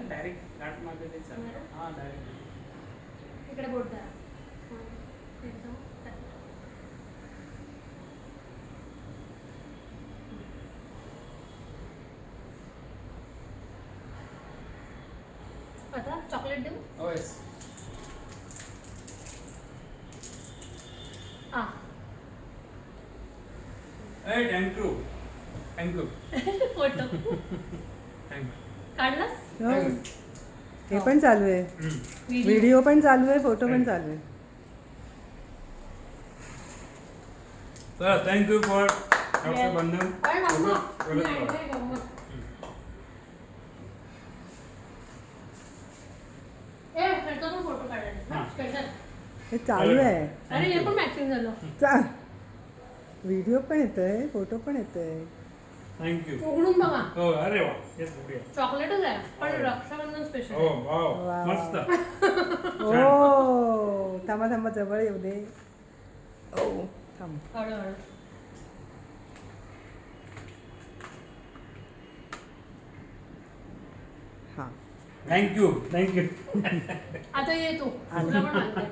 Direct गाठ मारते ते चालेल. हां डायरेक्ट इकडे बोट धरा. एकदम आता चॉकलेट देऊ. हो येस. ए थँक्यू थँक्यू फोटो थँक्यू. काढलास. हो. हे पण चालू आहे, व्हिडिओ पण चालू आहे, फोटो पण चालू आहे. तर थँक्यू फॉर रक्षाबंधन. अरे मम्मा, बोलत नाही, राहा. नाही गंमत. ए, ह्याचा पण फोटो काढायचा हां. स्पेशल. हे चालू आहे. अरे हे पण मॅचिंग झालं. व्हिडिओ पण येतोय, फोटो पण येतोय. थँक्यू. उघडून बघा. हो अरे वा येस बढिया. चॉकलेटच आहे पण रक्षाबंधन स्पेशल. हो वाव वा. मस्त. ओ थांबा थांबा, जवळ येऊ दे. ओ थांब. हळूहळू. हां थँक्यू थँक्यू. आता ये तू. तुला पण आणते.